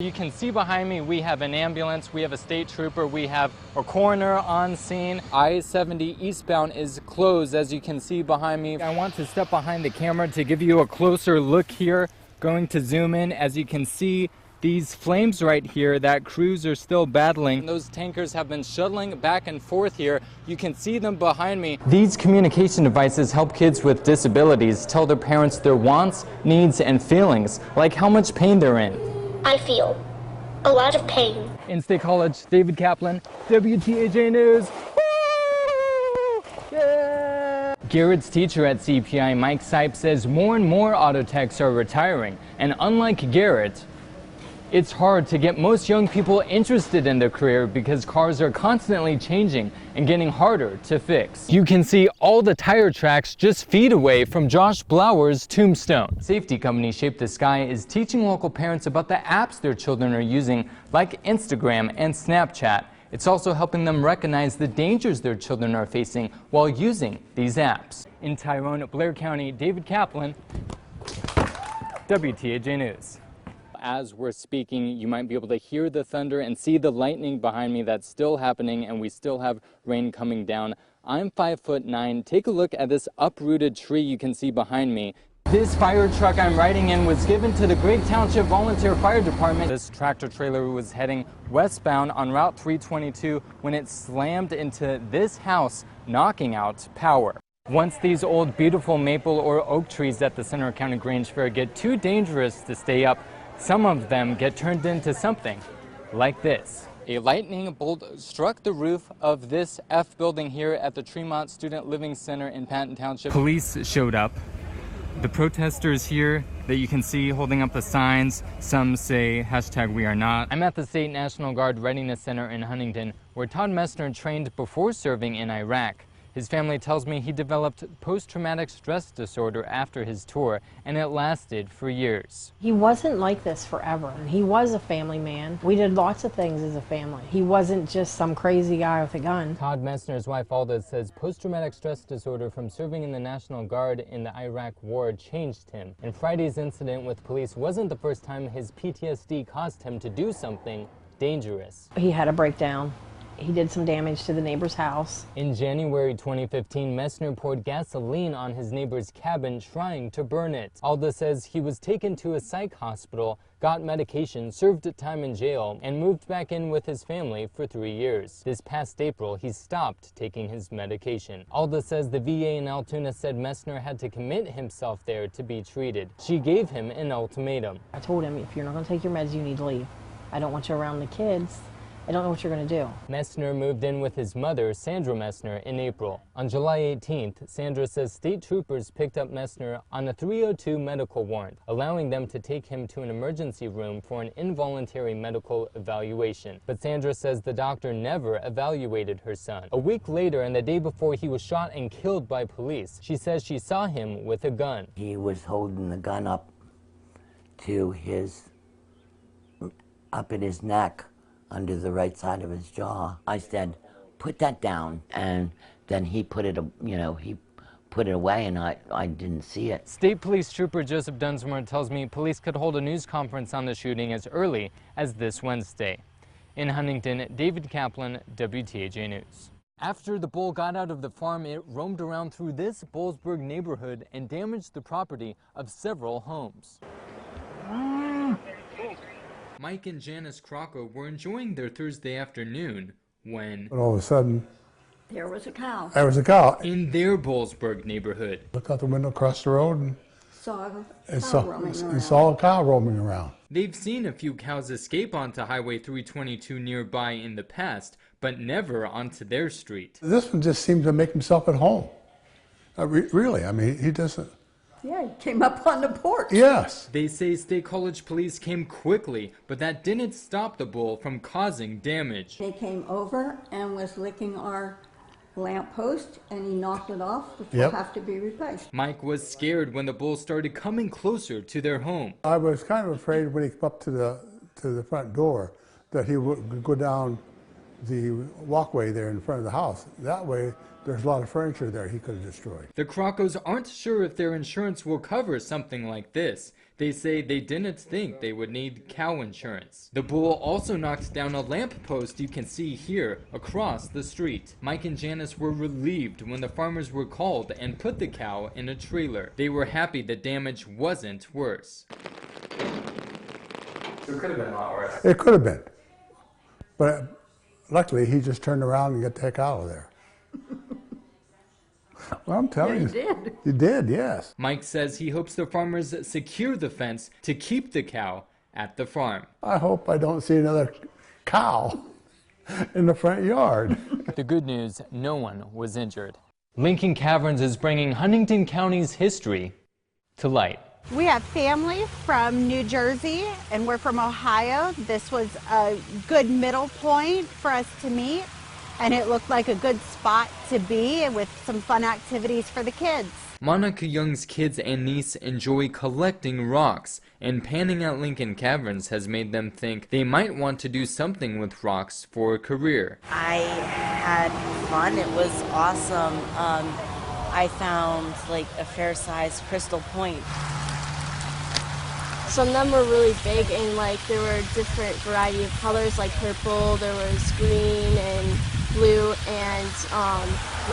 You can see behind me we have an ambulance, we have a state trooper, we have a coroner on scene. I-70 eastbound is closed, as you can see behind me. I want to step behind the camera to give you a closer look here. Going to zoom in. As you can see, these flames right here that crews are still battling. Those tankers have been shuttling back and forth here. You can see them behind me. These communication devices help kids with disabilities tell their parents their wants, needs, and feelings, like how much pain they're in. I feel a lot of pain. In State College, David Kaplan, WTAJ News. Woo! Yeah! Garrett's teacher at CPI, Mike Sipe, says more and more auto techs are retiring. And unlike Garrett, it's hard to get most young people interested in their career because cars are constantly changing and getting harder to fix. You can see all the tire tracks just feet away from Josh Blower's tombstone. Safety company Shape the Sky is teaching local parents about the apps their children are using, like Instagram and Snapchat. It's also helping them recognize the dangers their children are facing while using these apps. In Tyrone, Blair County, David Kaplan, WTAJ News. As we're speaking, you might be able to hear the thunder and see the lightning behind me. That's still happening, and we still have rain coming down. I'm 5'9". Take a look at this uprooted tree you can see behind me. This fire truck I'm riding in was given to the Great Township Volunteer Fire Department. This tractor trailer was heading westbound on Route 322 when it slammed into this house, knocking out power. Once these old, beautiful maple or oak trees at the Center County Grange Fair get too dangerous to stay up, some of them get turned into something like this. A lightning bolt struck the roof of this F building here at the Tremont Student Living Center in Patton Township. Police showed up. The protesters here that you can see holding up the signs, some say #WeAreNot. I'm at the State National Guard Readiness Center in Huntington, where Todd Messner trained before serving in Iraq. His family tells me he developed post-traumatic stress disorder after his tour, and it lasted for years. He wasn't like this forever. He was a family man. We did lots of things as a family. He wasn't just some crazy guy with a gun. Todd Messner's wife Alda says post-traumatic stress disorder from serving in the National Guard in the Iraq War changed him. And Friday's incident with police wasn't the first time his PTSD caused him to do something dangerous. He had a breakdown. He did some damage to the neighbor's house. In January 2015, Messner poured gasoline on his neighbor's cabin trying to burn it. Alda says he was taken to a psych hospital, got medication, served time in jail, and moved back in with his family for 3 years. This past April, he stopped taking his medication. Alda says the VA in Altoona said Messner had to commit himself there to be treated. She gave him an ultimatum. I told him, if you're not going to take your meds, you need to leave. I don't want you around the kids. I don't know what you're going to do. Messner moved in with his mother, Sandra Messner, in April. On July 18th, Sandra says state troopers picked up Messner on a 302 medical warrant, allowing them to take him to an emergency room for an involuntary medical evaluation. But Sandra says the doctor never evaluated her son. A week later, and the day before he was shot and killed by police, she says she saw him with a gun. He was holding the gun up to up at his neck, under the right side of his jaw. I said, put that down, and then he put it, he put it away, and I didn't see it. State Police Trooper Joseph Dunsmore tells me police could hold a news conference on the shooting as early as this Wednesday. In Huntington, David Kaplan, WTAJ News. After the bull got out of the farm, it roamed around through this Boalsburg neighborhood and damaged the property of several homes. Mike and Janice Crocco were enjoying their Thursday afternoon when... But all of a sudden... There was a cow. There was a cow. In their Boalsburg neighborhood. Looked out the window across the road and... Saw a cow roaming around. They've seen a few cows escape onto Highway 322 nearby in the past, but never onto their street. This one just seemed to make himself at home. Really, I mean, he doesn't... Yeah, he came up on the porch. Yes. They say State College police came quickly, but that didn't stop the bull from causing damage. They came over and was licking our lamp post, and he knocked it off, which will have to be replaced. Mike was scared when the bull started coming closer to their home. I was kind of afraid when he came up to the front door that he would go down the walkway there in front of the house. That way, there's a lot of furniture there he could have destroyed. The Croccos aren't sure if their insurance will cover something like this. They say they didn't think they would need cow insurance. The bull also knocked down a lamp post you can see here across the street. Mike and Janice were relieved when the farmers were called and put the cow in a trailer. They were happy the damage wasn't worse. So it could have been a lot worse. It could have been. But luckily, he just turned around and got the heck out of there. Well, I'm telling you. He did. He did, yes. Mike says he hopes the farmers secure the fence to keep the cow at the farm. I hope I don't see another cow in the front yard. The good news, no one was injured. Lincoln Caverns is bringing Huntington County's history to light. We have family from New Jersey and we're from Ohio. This was a good middle point for us to meet, and it looked like a good spot to be with some fun activities for the kids. Monica Young's kids and niece enjoy collecting rocks, and panning at Lincoln Caverns has made them think they might want to do something with rocks for a career. I had fun. It was awesome. I found like a fair-sized crystal point. Some of them were really big, and like there were different variety of colors, like purple, there was green and blue, and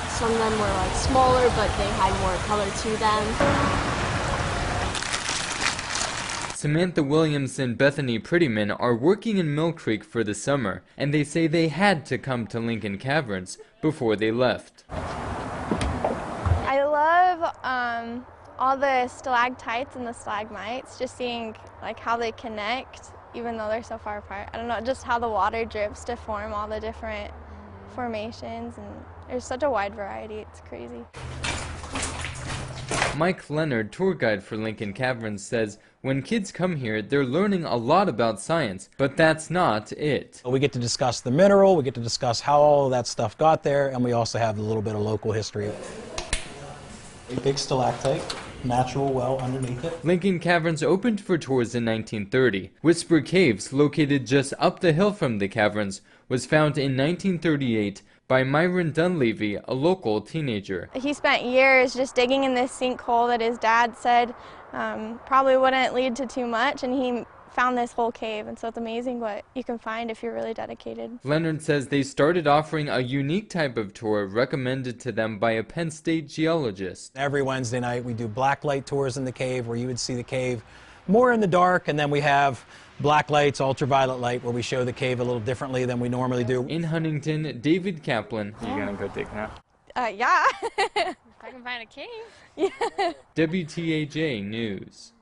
some of them were like smaller, but they had more color to them. Samantha Williams and Bethany Prettyman are working in Mill Creek for the summer, and they say they had to come to Lincoln Caverns before they left. I love all the stalactites and the stalagmites, just seeing like how they connect even though they're so far apart. I don't know, just how the water drips to form all the different formations, and there's such a wide variety, it's crazy. Mike Leonard, tour guide for Lincoln Caverns, says when kids come here, they're learning a lot about science, but that's not it. We get to discuss the mineral, we get to discuss how all of that stuff got there, and we also have a little bit of local history. A big stalactite, natural well underneath it. Lincoln Caverns opened for tours in 1930. Whisper Caves, located just up the hill from the caverns, was found in 1938 by Myron Dunleavy, a local teenager. He spent years just digging in this sinkhole that his dad said probably wouldn't lead to too much, and he found this whole cave, and so it's amazing what you can find if you're really dedicated. Leonard says they started offering a unique type of tour recommended to them by a Penn State geologist. Every Wednesday night we do blacklight tours in the cave where you would see the cave more in the dark, and then we have black lights, ultraviolet light, where we show the cave a little differently than we normally do. In Huntington, David Kaplan. You gonna go dig now? Yeah. If I can find a cave. Yeah. WTAJ News.